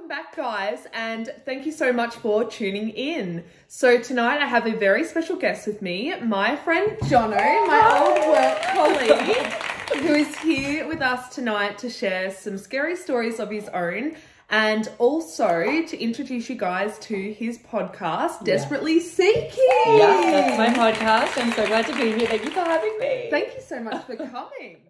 Welcome back, guys, and thank you so much for tuning in. So tonight I have a very special guest with me, my friend Jono, my old work colleague, who is here with us tonight to share some scary stories of his own and also to introduce you guys to his podcast, Desperately Seeking. Yeah, that's my podcast. I'm so glad to be here. Thank you for having me. Thank you so much for coming.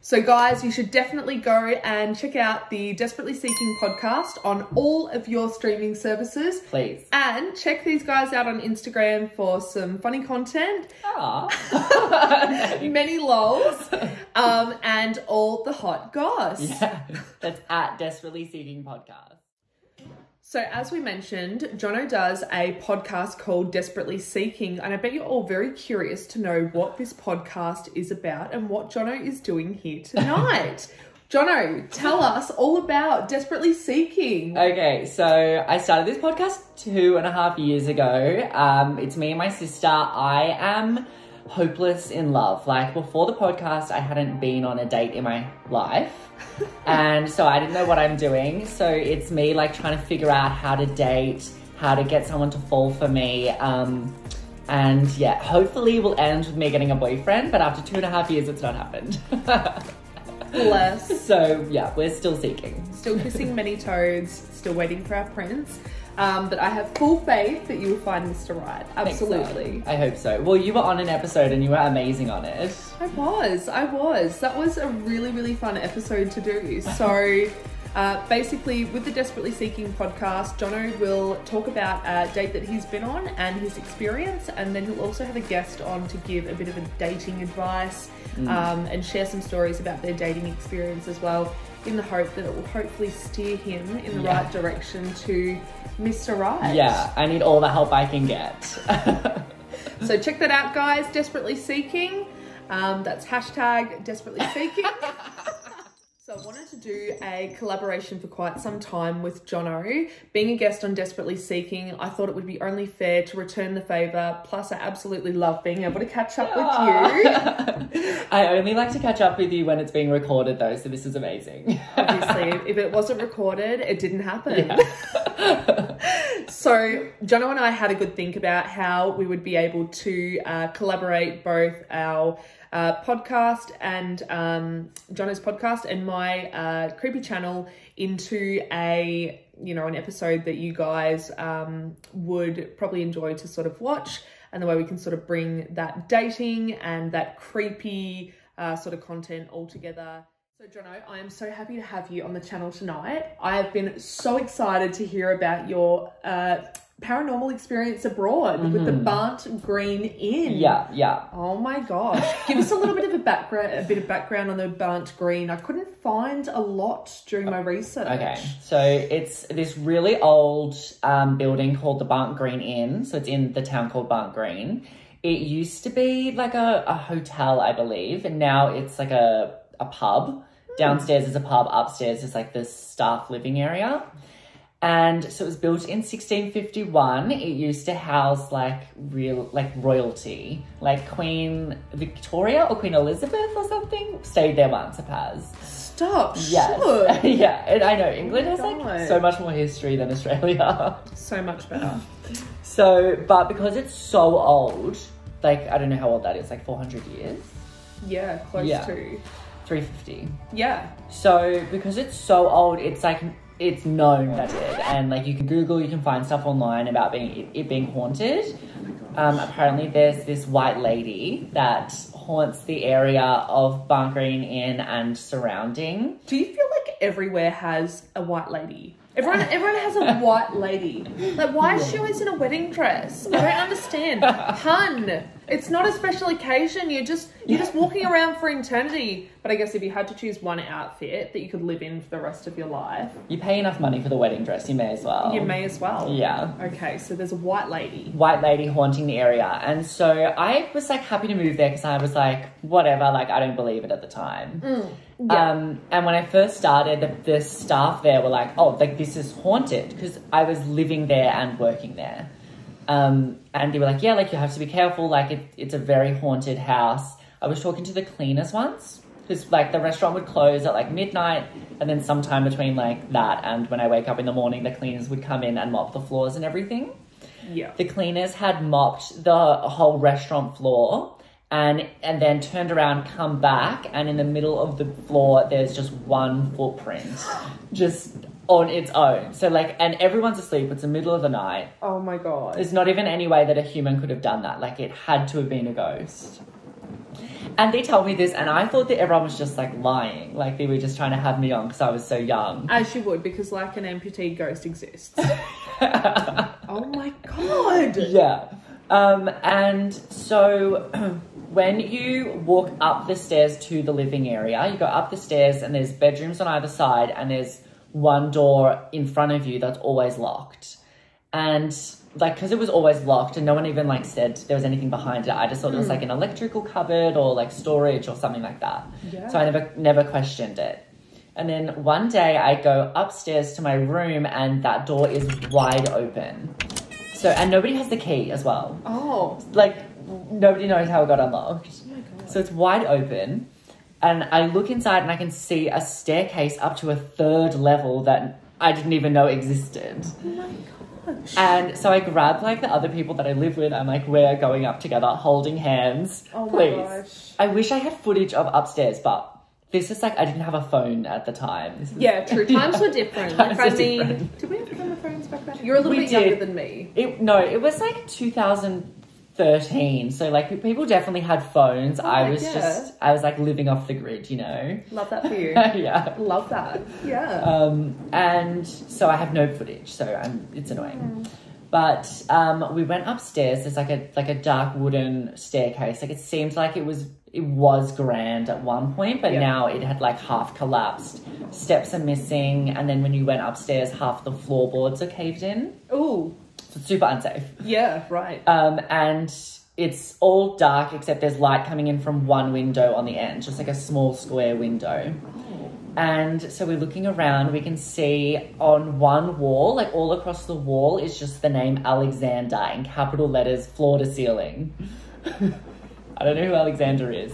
So guys, you should definitely go and check out the Desperately Seeking podcast on all of your streaming services. Please. And check these guys out on Instagram for some funny content. Many lols. And all the hot goss. Yeah, that's at Desperately Seeking Podcast. So as we mentioned, Jono does a podcast called Desperately Seeking, and I bet you're all very curious to know what this podcast is about and what Jono is doing here tonight. Jono, tell us all about Desperately Seeking. Okay, so I started this podcast 2.5 years ago. It's me and my sister. I am hopeless in love. Like, before the podcast, I hadn't been on a date in my life. And so I didn't know what I'm doing. So it's me like trying to figure out how to date, how to get someone to fall for me. And yeah, hopefully it will end with me getting a boyfriend, but after 2.5 years, it's not happened. Bless. So yeah, we're still seeking. Still kissing many toads, still waiting for our prince. But I have full faith that you will find Mr. Right. Absolutely. So. I hope so. Well, you were on an episode and you were amazing on it. I was. That was a really, really fun episode to do. So basically, with the Desperately Seeking podcast, Jono will talk about a date that he's been on and his experience, and then he'll also have a guest on to give a bit of a dating advice and share some stories about their dating experience as well, in the hope that it will hopefully steer him in the right direction to Mr. Right. Yeah, I need all the help I can get. So check that out, guys. Desperately Seeking. That's hashtag Desperately Seeking. So I wanted to do a collaboration for quite some time with Jono. Being a guest on Desperately Seeking, I thought it would be only fair to return the favour. Plus, I absolutely love being able to catch up with you. I only like to catch up with you when it's being recorded though, so this is amazing. Obviously, if it wasn't recorded, it didn't happen. Yeah. So Jono and I had a good think about how we would be able to collaborate both our podcast and Jono's podcast and my creepy channel into an episode that you guys would probably enjoy to sort of watch, and the way we can sort of bring that dating and that creepy sort of content all together. So Jono, I am so happy to have you on the channel tonight. I have been so excited to hear about your paranormal experience abroad with the Banter Green Inn. Yeah. Oh my gosh. Give us a little bit of background on the Banter Green. I couldn't find a lot during my research. Okay, so it's this really old building called the Banter Green Inn. So it's in the town called Banter Green. It used to be like a hotel, I believe, and now it's like a pub. Downstairs is a pub, upstairs is like the staff living area. And so it was built in 1651. It used to house like royalty, like Queen Victoria or Queen Elizabeth or something stayed there once, Stop. Yes. Sure. Yeah, and I know England has like so much more history than Australia. So much better. So, but because it's so old, like I don't know how old that is, like 400 years? Yeah, close to 350. Yeah. So because it's so old, it's like it's known that it, and like you can Google, you can find stuff online about it being haunted. Apparently there's this white lady that haunts the area of Banter Green Inn and surrounding. Do you feel like everywhere has a white lady? Everyone has a white lady. Like, why is she always in a wedding dress? I don't understand. Hun, it's not a special occasion. You're just walking around for eternity. But I guess if you had to choose one outfit that you could live in for the rest of your life, you pay enough money for the wedding dress, you may as well. You may as well. Yeah. Okay, so there's a white lady. White lady haunting the area. And so I was like happy to move there because I was like, whatever, like I don't believe it at the time. Yeah. And when I first started, the staff there were like, oh, like this is haunted, because I was living there and working there. And they were like, yeah, like you have to be careful. Like it's a very haunted house. I was talking to the cleaners once Because, like, the restaurant would close at, like, midnight, and then sometime between, like, that and when I wake up in the morning, the cleaners would come in and mop the floors and everything. Yeah. The cleaners had mopped the whole restaurant floor and then turned around, come back, and in the middle of the floor, there's just one footprint. Just on its own. So, like, and everyone's asleep. It's the middle of the night. Oh, my God. There's not even any way that a human could have done that. Like, it had to have been a ghost. And they told me this, and I thought that everyone was just, like, lying. Like, they were just trying to have me on because I was so young. As you would, because, like, an amputee ghost exists. Oh, my God. Yeah. And so when you walk up the stairs to the living area, you go up the stairs and there's bedrooms on either side and there's one door in front of you that's always locked. And like, because it was always locked and no one even like said there was anything behind it, I just thought it was like an electrical cupboard or like storage or something like that. Yeah. So I never questioned it. And then one day I go upstairs to my room and that door is wide open. So, and nobody has the key as well. Oh. Like, nobody knows how it got unlocked. Oh my God. So it's wide open. And I look inside and I can see a staircase up to a 3rd level that I didn't even know existed. Oh my gosh. And so I grabbed like the other people that I live with. I'm like, we're going up together, holding hands. Oh my please. gosh. I wish I had footage of upstairs, but this is like, I didn't have a phone at the time. Yeah, true. Times were different. Times Like, I were mean, different. did we have camera phones back then? You're a little We bit younger did. than me. No, it was like 2013. So like people definitely had phones. I was like living off the grid, you know. Love that for you. Yeah. Love that. Yeah. And so I have no footage, so it's annoying. But we went upstairs. There's like a dark wooden staircase. Like it seemed like it was grand at one point, but now it had like half collapsed. Steps are missing, and then when you went upstairs, half the floorboards are caved in. Ooh. So it's super unsafe. Yeah, right. And it's all dark except there's light coming in from one window on the end, just like a small square window. And so we're looking around, we can see on one wall, like all across the wall, is just the name Alexander in capital letters, floor to ceiling. I don't know who Alexander is.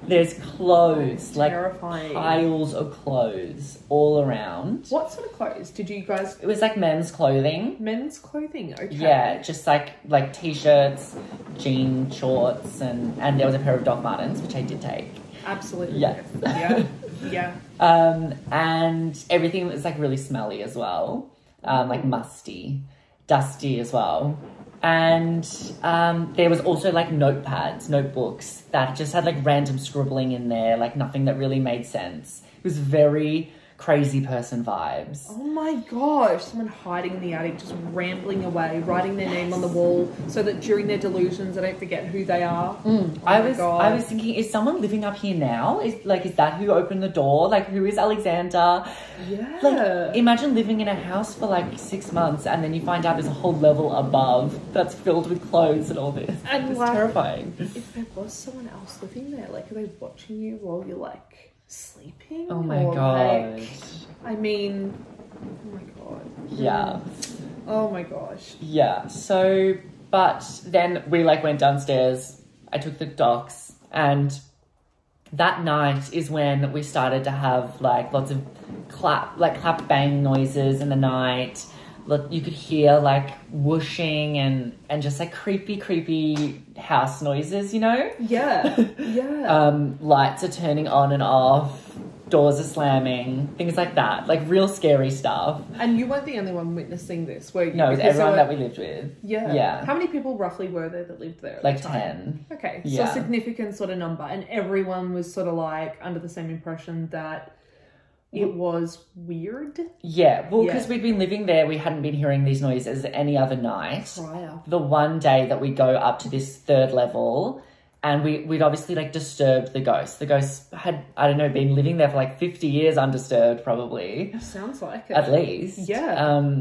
There's clothes, Terrifying. like piles of clothes all around. What sort of clothes did you guys... It was like men's clothing. Men's clothing, okay. Yeah, just like t-shirts, jean shorts, and there was a pair of Doc Martens, which I did take. Absolutely. Yeah. Yeah. Yeah. And everything was like really smelly as well, like musty, dusty as well. And there was also like notebooks that just had like random scribbling in there, like nothing that really made sense. It was very crazy person vibes. Oh my gosh, someone hiding in the attic, just rambling away, writing their name on the wall so that during their delusions they don't forget who they are. I was thinking, is someone living up here now? Is that who opened the door? Like, who is Alexander? Yeah. Like, imagine living in a house for like 6 months and then you find out there's a whole level above that's filled with clothes and all this. And it's like, terrifying. If there was someone else living there, like, are they watching you while you're like sleeping? Oh my Or, god. like, I mean, oh my god. Yeah. Oh my gosh. Yeah. So, but then we like went downstairs. I took the docs, and that night is when we started to have like lots of clap bang noises in the night. You could hear like whooshing and just like creepy house noises, you know? Yeah. Yeah. Lights are turning on and off, doors are slamming, things like that. Like real scary stuff. And you weren't the only one witnessing this, were you? No, it was Because everyone that we lived with. Yeah. Yeah. How many people roughly were there that lived there at Like the time? 10. Okay. Yeah. So a significant sort of number. And everyone was sort of like under the same impression that it was weird. Yeah, well, Yeah. because we'd been living there, we hadn't been hearing these noises any other night. Prior. The one day that we go up to this 3rd level, and we'd obviously like disturbed the ghost. The ghost had, I don't know, been living there for like 50 years undisturbed, probably. Sounds like it. At least. Yeah.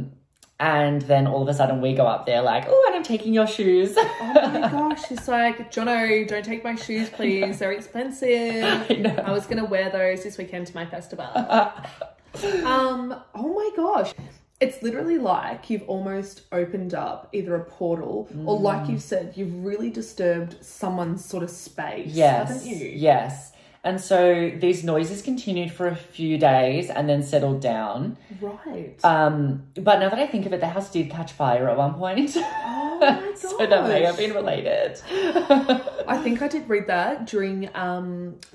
And then all of a sudden we go up there like, oh, and I'm taking your shoes. Oh my gosh, it's like, Jono, don't take my shoes, please. They're expensive. I know. I was going to wear those this weekend to my festival. Oh my gosh. It's literally like you've almost opened up either a portal or, like you've said, you've really disturbed someone's sort of space, haven't you? Yes. And so these noises continued for a few days and then settled down. Right. But now that I think of it, the house did catch fire at one point. Oh my gosh. So that may have been related. I think I did read that during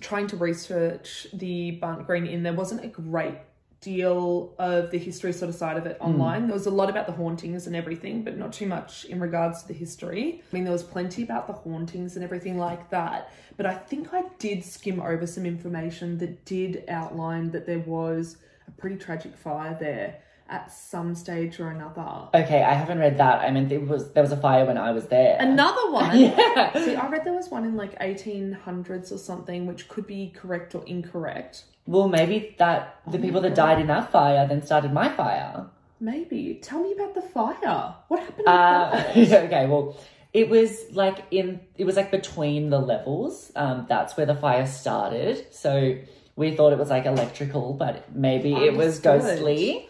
trying to research the Barnt Green Inn. There wasn't a great deal of the history sort of side of it online. There was a lot about the hauntings and everything, but not too much in regards to the history. I mean, there was plenty about the hauntings and everything like that, but I think I did skim over some information that did outline that there was a pretty tragic fire there at some stage or another. Okay, I haven't read that. I mean, there was a fire when I was there. Another one? Yeah. See, I read there was one in like 1800s or something, which could be correct or incorrect. Well, maybe the people that died in that fire then started my fire. Maybe. Tell me about the fire. What happened with that? Okay, well, it was like between the levels. That's where the fire started. So we thought it was like electrical, but maybe it was ghostly.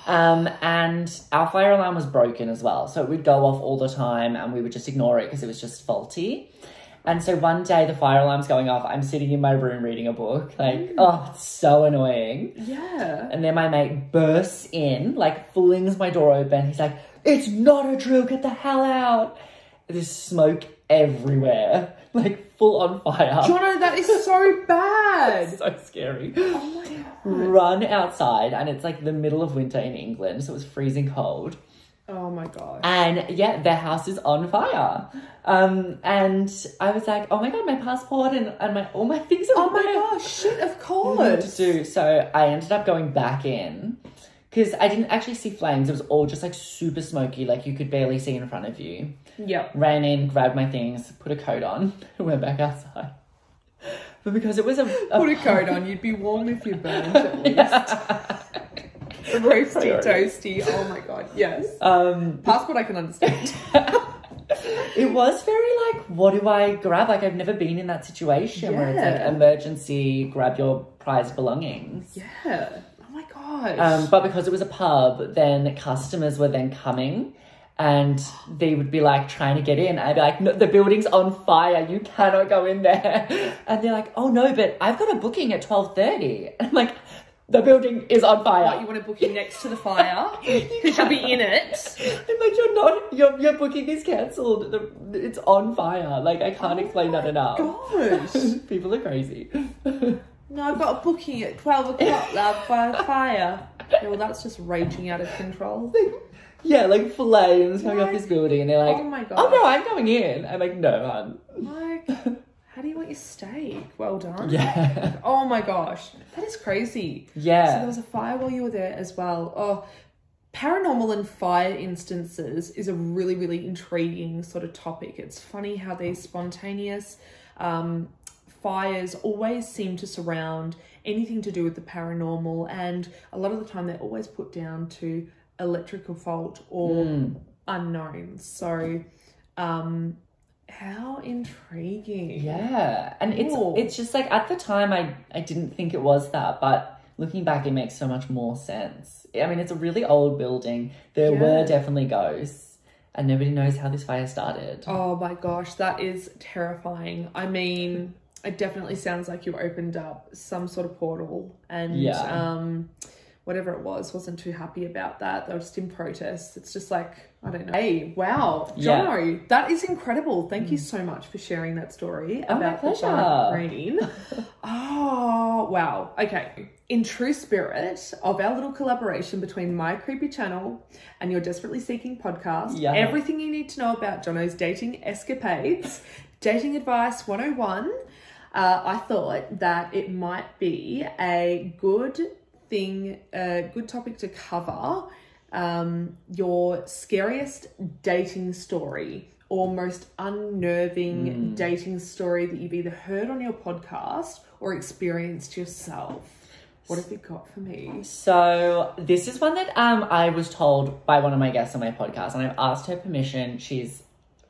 And our fire alarm was broken as well. So it would go off all the time and we would just ignore it because it was just faulty. And so one day the fire alarm's going off. I'm sitting in my room reading a book. Like, oh, it's so annoying. Yeah. And then my mate bursts in, like flings my door open. He's like, it's not a drill, get the hell out. There's smoke everywhere, like full on fire. Jono, that is so bad. It's so scary. Oh my God. Run outside and it's like the middle of winter in England. So it was freezing cold. Oh my gosh. And yeah, the house is on fire. And I was like, oh my God, my passport and all my things are Oh my there. gosh, shit, of course. What to do? So I ended up going back in because I didn't actually see flames. It was all just like super smoky, like you could barely see in front of you. Yep. Ran in, grabbed my things, put a coat on, and went back outside. But because it was Put a coat on, you'd be warm if you burned at least. Roasty, toasty. Oh my God, yes. Passport I can understand. It was very like, what do I grab? Like I've never been in that situation where it's like emergency, grab your prized belongings. Yeah. Oh my gosh. But because it was a pub, then customers were then coming and they would be like trying to get in. I'd be like, no, the building's on fire. You cannot go in there. And they're like, oh no, but I've got a booking at 12:30. And I'm like, the building is on fire. What, you want to book in next to the fire? Because you'll be in it. I'm like, your booking is cancelled. It's on fire. Like, I can't explain that enough. Gosh. People are crazy. No, I've got a booking at 12 o'clock, love, by fire. Yeah, well, that's just raging out of control. Yeah, like flames coming off this building. And they're like, oh my God. Oh no, I'm going in. I'm like, no, man. Like, how do you want your steak? Well done. Yeah. Oh my gosh. That is crazy. Yeah. So there was a fire while you were there as well. Oh, paranormal and fire instances is a really, really intriguing sort of topic. It's funny how these spontaneous fires always seem to surround anything to do with the paranormal, and a lot of the time they're always put down to electrical fault or unknown. So how intriguing. Yeah. And it's just like at the time I didn't think it was that, but looking back it makes so much more sense. I mean, it's a really old building. There were definitely ghosts and nobody knows how this fire started. Oh my gosh, that is terrifying. I mean, it definitely sounds like you opened up some sort of portal and whatever it was wasn't too happy about that. They were just in protest. It's just like, I don't know. Hey, wow. Jono, that is incredible. Thank you so much for sharing that story about the Barnt Green. Oh, wow. Okay. In true spirit of our little collaboration between My Creepy Channel and Your Desperately Seeking podcast, everything you need to know about Jono's dating escapades, Dating Advice 101, I thought that it might be a good topic to cover, your scariest dating story or most unnerving dating story that you've either heard on your podcast or experienced yourself. What have you got for me? So this is one that I was told by one of my guests on my podcast, and I've asked her permission. She's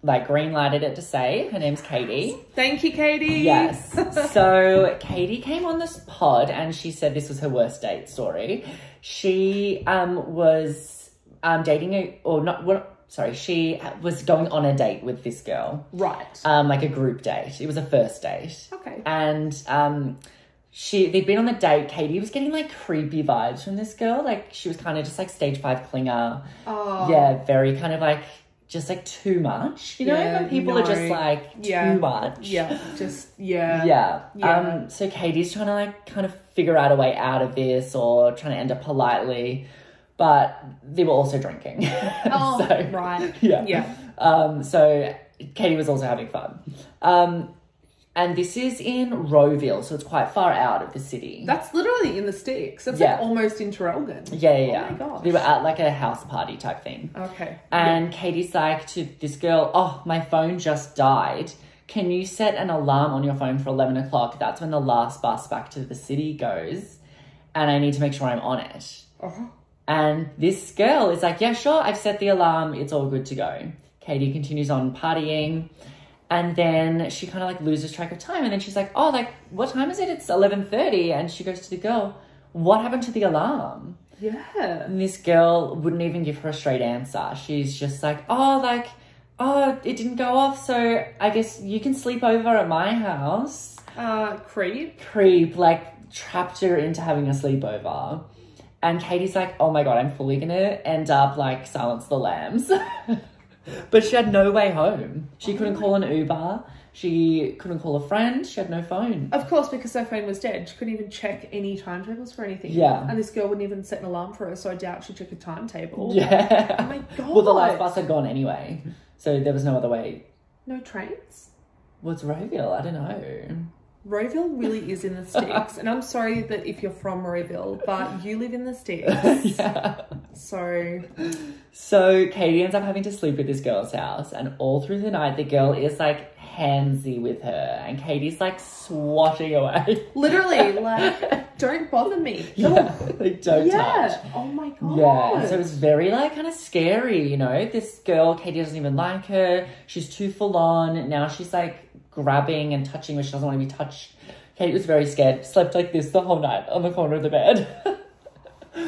like green-lighted it to say. Her name's Katie. Thank you, Katie. Yes. So Katie came on this pod and she said this was her worst date story. She was dating she was going on a date with this girl. Right. Like a group date. It was a first date. Okay. And they'd been on the date. Katie was getting like creepy vibes from this girl. Like she was kind of just like stage 5 clinger. Oh. Yeah, very kind of like just like too much. You know, when people are just like too much. Yeah, just yeah. Yeah. So Katie's trying to like kind of figure out a way out of this, or trying to end up politely, but they were also drinking. Oh, so, right. Yeah. So Katie was also having fun. And this is in Rowville, so it's quite far out of the city. That's literally in the sticks. That's like almost in Traralgon. Yeah. Oh my gosh. They were at like a house party type thing. Okay. And Katie's like to this girl, oh, my phone just died. Can you set an alarm on your phone for 11 o'clock? That's when the last bus back to the city goes. And I need to make sure I'm on it. Uh-huh. And this girl is like, yeah, sure, I've set the alarm. It's all good to go. Katie continues on partying. And then she kind of like loses track of time. And then she's like, oh, like, what time is it? It's 11:30. And she goes to the girl, what happened to the alarm? Yeah. And this girl wouldn't even give her a straight answer. She's just like, it didn't go off. So I guess you can sleep over at my house. Creep, like trapped her into having a sleepover. And Katie's like, oh my God, I'm fully going to end up like Silence the Lambs. But she had no way home. She couldn't call an Uber. She couldn't call a friend. She had no phone. Of course, because her phone was dead. She couldn't even check any timetables for anything. Yeah. And this girl wouldn't even set an alarm for her, so I doubt she checked a timetable. Yeah. Oh my God. Well, the last bus had gone anyway, so there was no other way. No trains? What's Rowville? I don't know. Rowville really is in the sticks. And I'm sorry that if you're from Rowville, but you live in the sticks. Yeah. So Katie ends up having to sleep at this girl's house, and all through the night the girl is like handsy with her, and Katie's like swatting away. Literally, like, don't bother me. Yeah, like don't touch. Oh my God. Yeah, so it's very like kind of scary, you know. This girl, Katie doesn't even like her. She's too full on. Now she's like grabbing and touching where she doesn't want to be touched. Katie was very scared. Slept like this the whole night on the corner of the bed.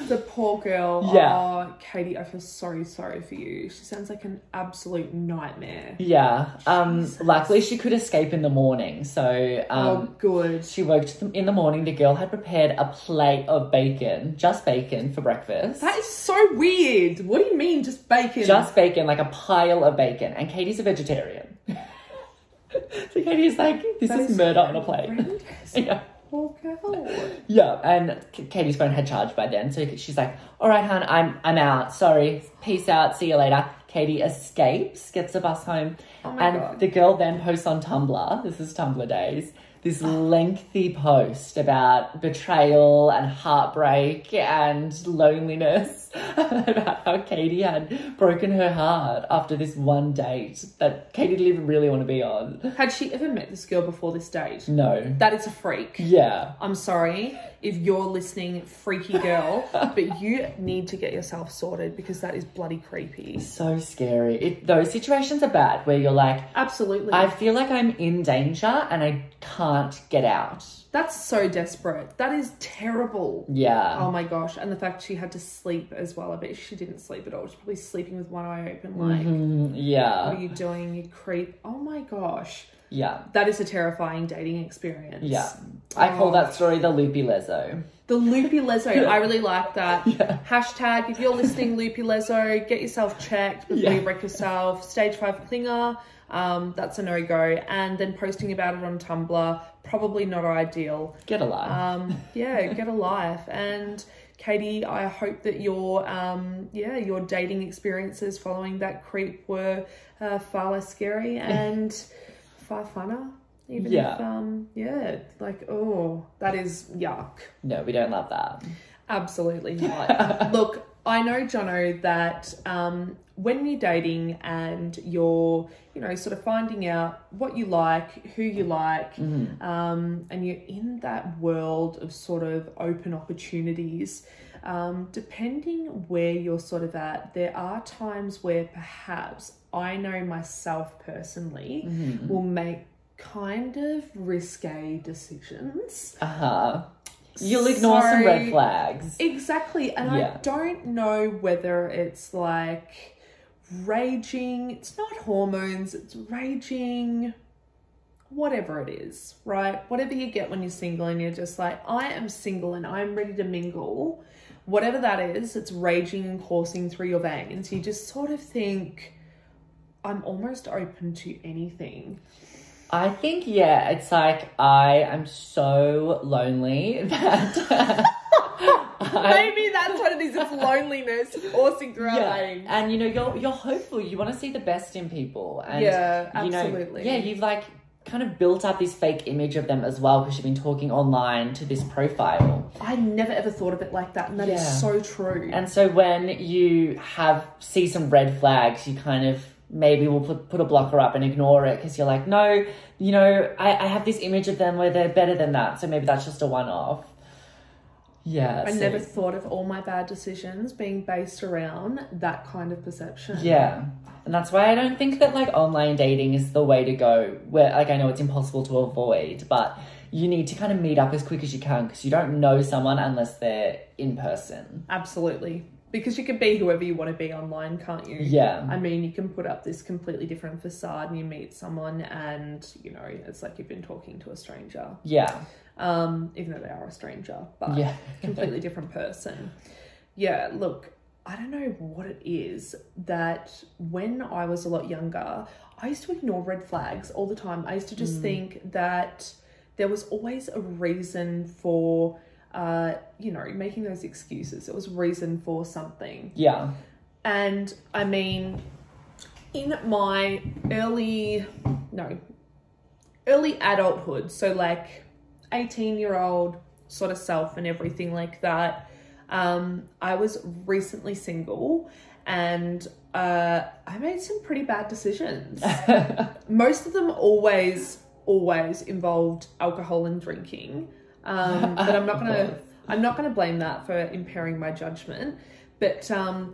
The poor girl. Yeah. Oh, Katie, I feel so sorry for you. She sounds like an absolute nightmare. Yeah. Luckily she could escape in the morning. So good. She woke in the morning. The girl had prepared a plate of bacon, just bacon for breakfast. That is so weird. What do you mean just bacon? Just bacon, like a pile of bacon. And Katie's a vegetarian. So Katie's like, this is murder on a plate. Yeah. Poor girl. Yeah, and Katie's phone had charged by then, so she's like, all right, hon, I'm out. Sorry, peace out, see you later. Katie escapes, gets the bus home, God. The girl then posts on Tumblr, this is Tumblr days, this lengthy post about betrayal and heartbreak and loneliness, about how Katie had broken her heart after this one date that Katie didn't even really want to be on. Had she ever met this girl before this date? No. That is a freak. Yeah. I'm sorry if you're listening, freaky girl, but you need to get yourself sorted because that is bloody creepy. So scary. Those situations are bad where you're like, absolutely, I feel like I'm in danger and I can't get out. That's so desperate. That is terrible. Yeah. Oh my gosh. And the fact she had to sleep as well. I bet she didn't sleep at all. She's probably sleeping with one eye open. Like, yeah. What are you doing, you creep? Oh my gosh. Yeah. That is a terrifying dating experience. Yeah. I call that story the loopy lezo. The loopy lezo. I really like that. Yeah. Hashtag, if you're listening, loopy lezo, get yourself checked before you wreck yourself. Stage 5 clinger. That's a no-go. And then posting about it on Tumblr, probably not ideal. Get a life. Get a life. And Katie, I hope that your dating experiences following that creep were far less scary and far funner. Even if, that is yuck. No, we don't love that. Absolutely not. Look, I know, Jono, that when you're dating and you're, sort of finding out what you like, who you like, and you're in that world of sort of open opportunities, depending where you're sort of at, there are times where perhaps I know myself personally will make kind of risque decisions. You'll ignore some red flags. Exactly. And I don't know whether it's like raging, it's not hormones, it's raging, whatever it is, right? Whatever you get when you're single and you're just like, I am single and I'm ready to mingle. Whatever that is, it's raging and coursing through your veins. You just sort of think, I'm almost open to anything. I think, yeah, it's like I am so lonely that... Maybe that's what it is. It's loneliness coursing through our veins. And, you know, you're hopeful. You want to see the best in people. And, yeah, absolutely. You know, you've, like, kind of built up this fake image of them as well because you've been talking online to this profile. I never ever thought of it like that, and that is so true. And so when you see some red flags, you kind of maybe will put a blocker up and ignore it because you're like, no, you know, I have this image of them where they're better than that, so maybe that's just a one-off. Yeah. I never thought of all my bad decisions being based around that kind of perception. Yeah. And that's why I don't think that, like, online dating is the way to go. Where, like, I know it's impossible to avoid, but you need to kind of meet up as quick as you can because you don't know someone unless they're in person. Absolutely. Because you can be whoever you want to be online, can't you? Yeah. I mean, you can put up this completely different facade and you meet someone and, you know, it's like you've been talking to a stranger. Yeah. Even though they are a stranger, but completely different person. Yeah, look, I don't know what it is that when I was a lot younger, I used to ignore red flags all the time. I used to just think that there was always a reason for, you know, making those excuses. It was a reason for something. Yeah. And I mean, in my early adulthood, so like 18-year-old sort of self and everything like that, I was recently single and I made some pretty bad decisions. Most of them always involved alcohol and drinking. But I'm not gonna blame that for impairing my judgment. But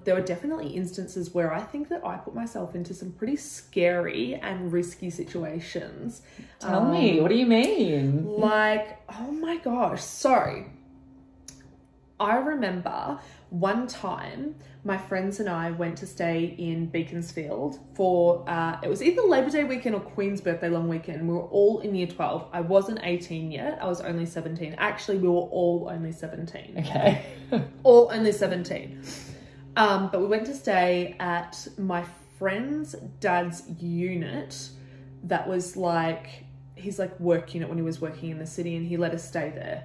there were definitely instances where I think that I put myself into some pretty scary and risky situations. Tell me, what do you mean? Like, oh my gosh. So I remember one time my friends and I went to stay in Beaconsfield for, it was either Labor Day weekend or Queen's birthday long weekend. We were all in year 12. I wasn't 18 yet. I was only 17. Actually, we were all only 17. Okay. All only 17. But we went to stay at my friend's dad's unit that was like, his like work unit when he was working in the city, and he let us stay there.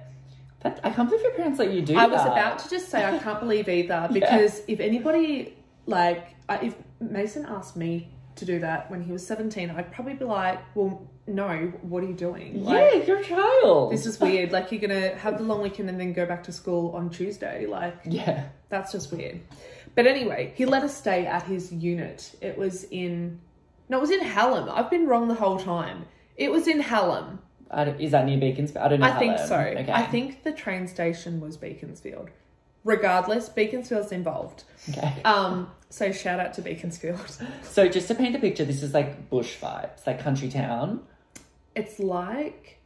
I can't believe your parents let you do that. I was about to just say I can't believe either, because if anybody, like, if Mason asked me to do that when he was 17, I'd probably be like, well, no, what are you doing? Like, you're a child. This is weird. Like, you're going to have the long weekend and then go back to school on Tuesday. Like, that's just weird. But anyway, he let us stay at his unit. It was in Hallam. I've been wrong the whole time. It was in Hallam. Is that near Beaconsfield? I don't know. I think so. Okay. I think the train station was Beaconsfield. Regardless, Beaconsfield's involved. Okay. So shout out to Beaconsfield. So just to paint a picture, this is like bush vibes, like country town. It's like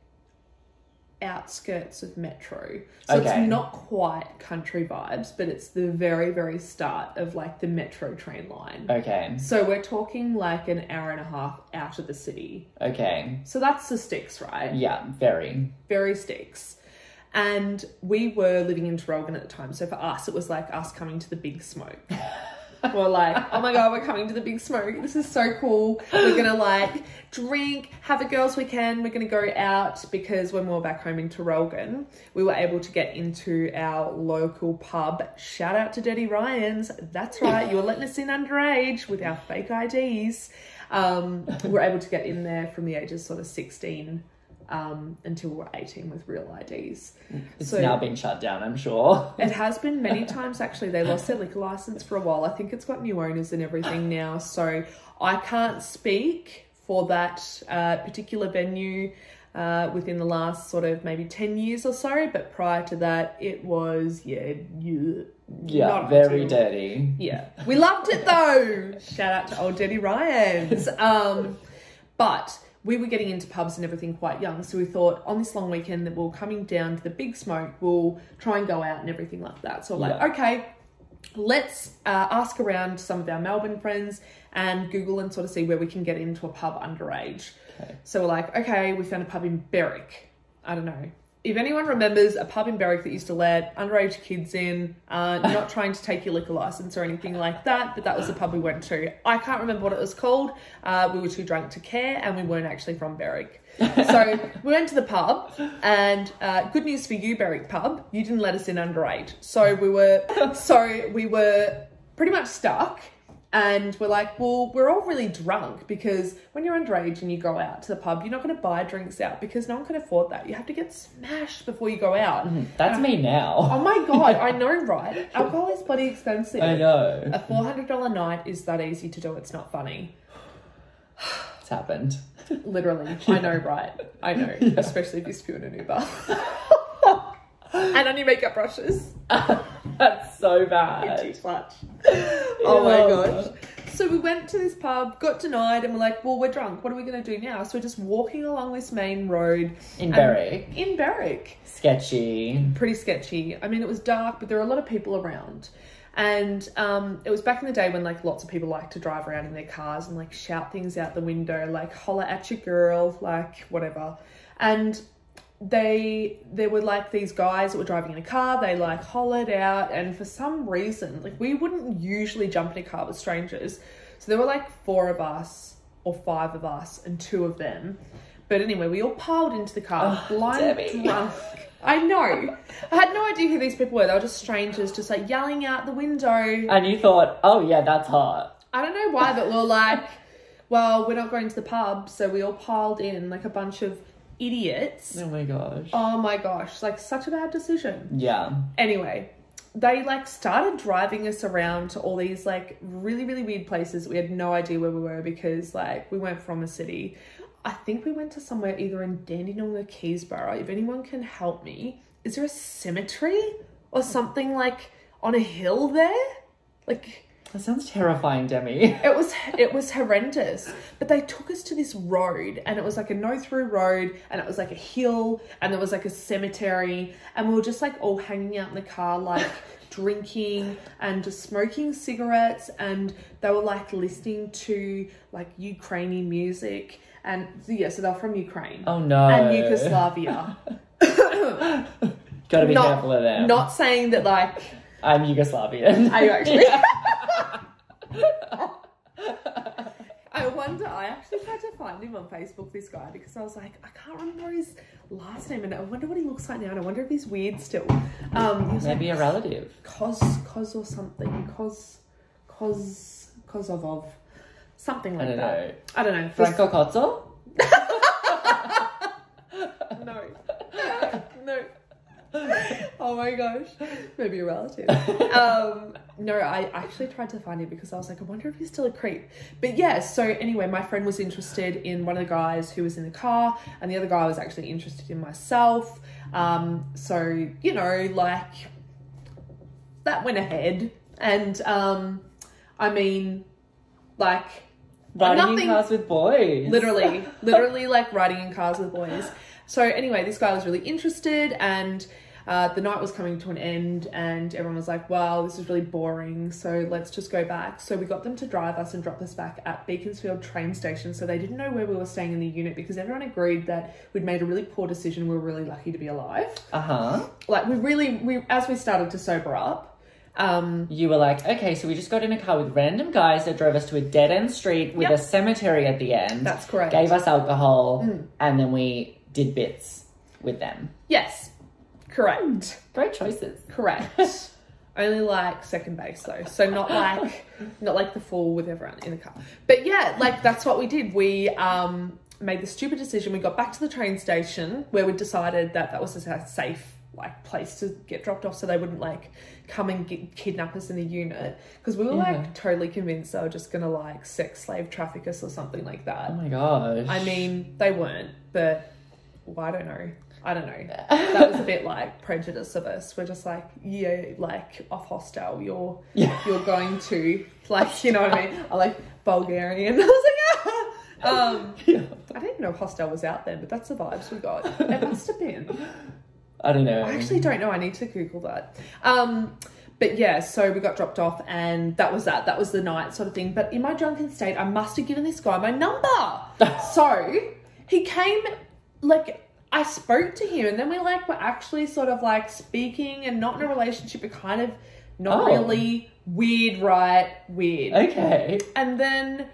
outskirts of metro. So it's not quite country vibes, but it's the very, very start of like the metro train line. Okay. So we're talking like an hour and a half out of the city. Okay. So that's the sticks, right? Yeah, very. Very sticks. And we were living in Traralgon at the time. So for us, it was like us coming to the big smoke. We're like, oh my God, we're coming to the big smoke. This is so cool. We're going to like drink, have a girls' weekend. We're going to go out, because when we were back home in Traralgon, we were able to get into our local pub. Shout out to Dirty Ryan's. That's right. You were letting us in underage with our fake IDs. We were able to get in there from the ages sort of 16 until we're 18 with real IDs. It's now been shut down, I'm sure. It has been many times, actually. They lost their liquor license for a while. I think it's got new owners and everything now. So I can't speak for that particular venue within the last sort of maybe 10 years or so. But prior to that, it was, very dirty. Yeah. We loved it though. Shout out to old Dirty Ryan's. But we were getting into pubs and everything quite young. So we thought on this long weekend that we're coming down to the big smoke, we'll try and go out and everything like that. So we're like, okay, let's ask around some of our Melbourne friends and Google and sort of see where we can get into a pub underage. Okay. So we're like, okay, we found a pub in Berwick. I don't know. If anyone remembers a pub in Berwick that used to let underage kids in, not trying to take your liquor license or anything like that, but that was the pub we went to. I can't remember what it was called. We were too drunk to care, and we weren't actually from Berwick. So we went to the pub, and good news for you, Berwick pub, you didn't let us in underage. So we were pretty much stuck. And we're like, well, we're all really drunk because when you're underage and you go out to the pub, you're not going to buy drinks out because no one can afford that. You have to get smashed before you go out. That's me now. Oh my God, I know, right? Alcohol is bloody expensive. I know. A $400 night is that easy to do. It's not funny. It's happened. Literally. I know, right? I know. Yeah. Especially if you spew in an Uber. And on your makeup brushes. That's so bad. Too much. Oh my gosh. So we went to this pub, got denied, and we're like, well, we're drunk. What are we going to do now? So we're just walking along this main road. In Berwick. In Berwick. Sketchy. Pretty sketchy. I mean, it was dark, but there were a lot of people around. And it was back in the day when like lots of people like to drive around in their cars and like shout things out the window, like holler at your girl, like whatever. And there were like these guys that were driving in a car, they like hollered out, and for some reason, like we wouldn't usually jump in a car with strangers. So there were like 4 of us or 5 of us and 2 of them. But anyway, we all piled into the car, blind drunk. I know. I had no idea who these people were. They were just strangers, just like yelling out the window. And you thought, oh yeah, that's hot. I don't know why, but we were like, well, we're not going to the pub. So we all piled in like a bunch of idiots. Oh my gosh. Oh my gosh. Like such a bad decision. Yeah. Anyway, they like started driving us around to all these like really, really weird places. We had no idea where we were because like we weren't from a city. I think we went to somewhere either in Dandenong or Keysborough. If anyone can help me, is there a cemetery or something like on a hill there? Like, that sounds terrifying, Demi. It was horrendous. But they took us to this road, and it was like a no-through road, and it was like a hill, and there was like a cemetery, and we were just like all hanging out in the car, like drinking and just smoking cigarettes, and they were like listening to like Ukrainian music, and yeah, so they're from Ukraine. Oh no. And Yugoslavia. Gotta be careful of them. Not saying that like I'm Yugoslavian. Are you actually? I actually tried to find him on Facebook, this guy, because I was like, I can't remember his last name, and I wonder what he looks like now, and I wonder if he's weird still. He was maybe like, a relative. Koz or something. Kozovov. Something like that. I don't know. Franco Kotzo? No. Oh my gosh. Maybe a relative. No, I actually tried to find him because I was like, I wonder if he's still a creep. But yeah, so anyway, my friend was interested in one of the guys who was in the car, and the other guy was actually interested in myself. So, you know, like that went ahead. And I mean, like riding in cars with boys. Literally like riding in cars with boys. So anyway, this guy was really interested, and the night was coming to an end, and everyone was like, well, this is really boring, so let's just go back. So we got them to drive us and drop us back at Beaconsfield train station, so they didn't know where we were staying in the unit, because everyone agreed that we'd made a really poor decision. We were really lucky to be alive. Like we as we started to sober up, you were like, okay, so we just got in a car with random guys that drove us to a dead-end street with a cemetery at the end. That's correct. Gave us alcohol, and then we did bits with them. Yes, correct. Great choices. Correct. Only like second base though, so not like the full with everyone in the car. But yeah, like that's what we did. We made the stupid decision. We got back to the train station where we decided that that was a safe like place to get dropped off, so they wouldn't like come and kidnap us in the unit, because we were like totally convinced they were just gonna like sex slave traffic us or something like that. Oh my gosh. I mean, they weren't, but well, I don't know. That was a bit like prejudice of us. We're just like, yeah, like off hostel, you're going to, like, you know what I mean? I like Bulgarian. I was like, I didn't know hostel was out there, but that's the vibes we got. It must have been. I don't know. I actually don't know. I need to Google that. But yeah, so we got dropped off and that was that. That was the night sort of thing. But in my drunken state, I must have given this guy my number. So he came, like, I spoke to him and then we like were actually sort of like speaking and not in a relationship, but kind of not really weird, right? Weird. Okay. And then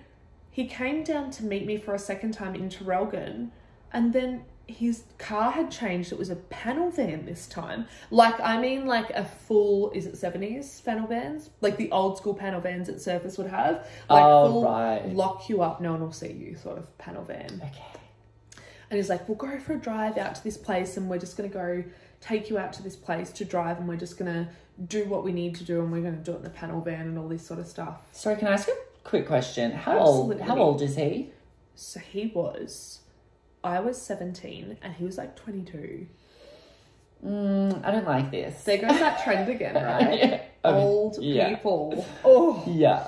he came down to meet me for a second time in Traralgon, and then his car had changed. It was a panel van this time. Like, I mean, like a full, is it 70s panel vans? Like the old school panel vans that Surface would have. Like full lock you up, no one will see you sort of panel van. Okay. And he's like, we'll go for a drive out to this place and we're just going to go take you out to this place to drive and we're just going to do what we need to do and we're going to do it in the panel van and all this sort of stuff. Sorry, can I ask you a quick question? How old is he? So I was 17 and he was like 22. I don't like this. There goes that trend again, right? Yeah. Old people. Oh. Yeah.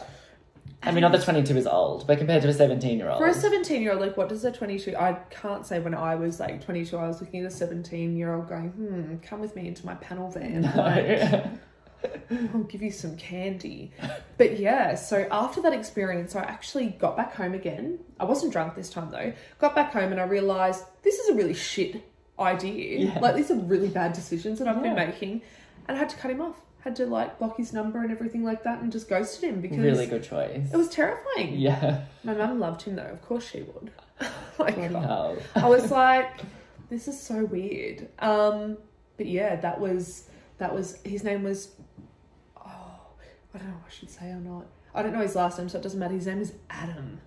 I mean, not that 22 is old, but compared to a 17-year-old. For a 17-year-old, like, what does a 22... I can't say when I was, like, 22, I was looking at a 17-year-old going, come with me into my panel van. No. Like, I'll give you some candy. But, yeah, so after that experience, I actually got back home again. I wasn't drunk this time, though. Got back home and I realised this is a really shit idea. Yeah. Like, these are really bad decisions that I've been making. And I had to cut him off. Had to like block his number and everything like that and just ghosted him because really good choice. It was terrifying. Yeah. My mum loved him though, of course she would. Like, no. I was like, this is so weird. But yeah, that was his name was I don't know if I should say or not. I don't know his last name, so it doesn't matter. His name is Adam.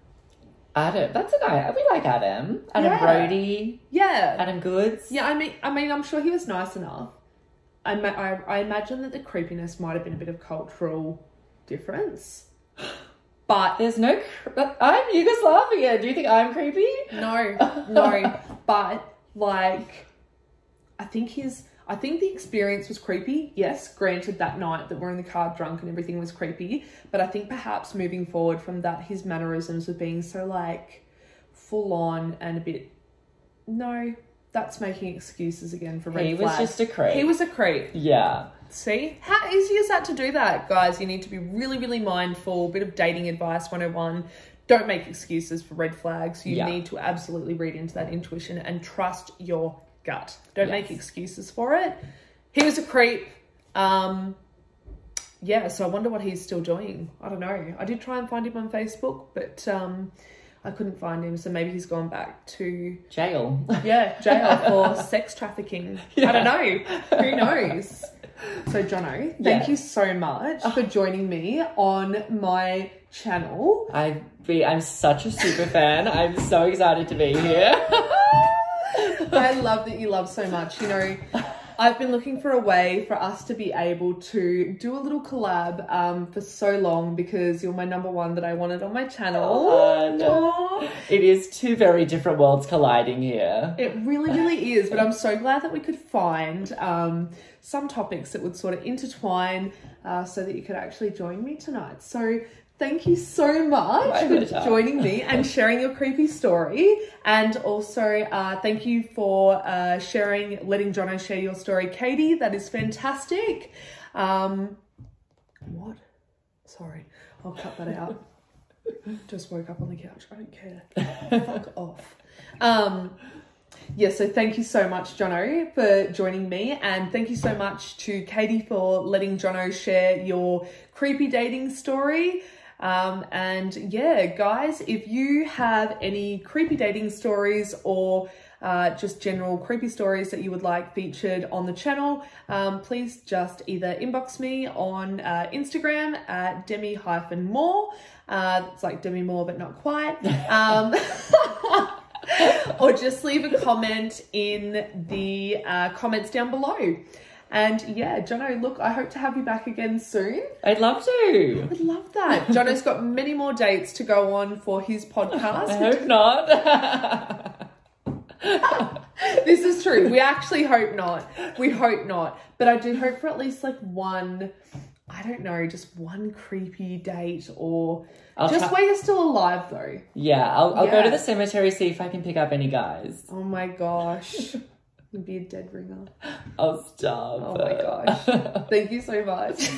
Adam, that's a guy. We like Adam. Adam Brody. Yeah. Adam Goods. Yeah, I mean I'm sure he was nice enough. I imagine that the creepiness might have been a bit of cultural difference, but there's no. I'm Yugoslavia. Do you think I'm creepy? No. But like, I think the experience was creepy. Yes, granted, that night that we're in the car drunk and everything was creepy. But I think perhaps moving forward from that, his mannerisms of being so like full on and a bit that's making excuses again for red flags. He was just a creep. He was a creep. Yeah. See? How easy is that to do that? Guys, you need to be really, really mindful. Bit of dating advice 101. Don't make excuses for red flags. You need to absolutely read into that intuition and trust your gut. Don't make excuses for it. He was a creep. So I wonder what he's still doing. I don't know. I did try and find him on Facebook, but I couldn't find him, so maybe he's gone back to... Jail. Yeah, jail for sex trafficking. Yeah. I don't know. Who knows? So, Jono, thank you so much for joining me on my channel. I'm such a super fan. I'm so excited to be here. I love that you love so much. You know, I've been looking for a way for us to be able to do a little collab for so long because you're my number one that I wanted on my channel. No. It is two very different worlds colliding here. It really, really is. But I'm so glad that we could find some topics that would sort of intertwine so that you could actually join me tonight. So thank you so much for joining me and sharing your creepy story. And also, thank you for letting Jono share your story, Katie. That is fantastic. What? Sorry, I'll cut that out. Just woke up on the couch. I don't care. Fuck off. So thank you so much, Jono, for joining me. And thank you so much to Katie for letting Jono share your creepy dating story. And yeah, guys, if you have any creepy dating stories or just general creepy stories that you would like featured on the channel, please just either inbox me on Instagram at DEMI-MOR. It's like DEMI-MOR, but not quite. Or just leave a comment in the comments down below. And yeah, Jono, look, I hope to have you back again soon. I'd love to. I'd love that. Jono's got many more dates to go on for his podcast. I hope not. This is true. We actually hope not. We hope not. But I do hope for at least like one, I don't know, just one creepy date or where you're still alive though. Yeah, I'll go to the cemetery, see if I can pick up any guys. Oh my gosh. You'd be a dead ringer. I'll starve. Oh my gosh. Thank you so much.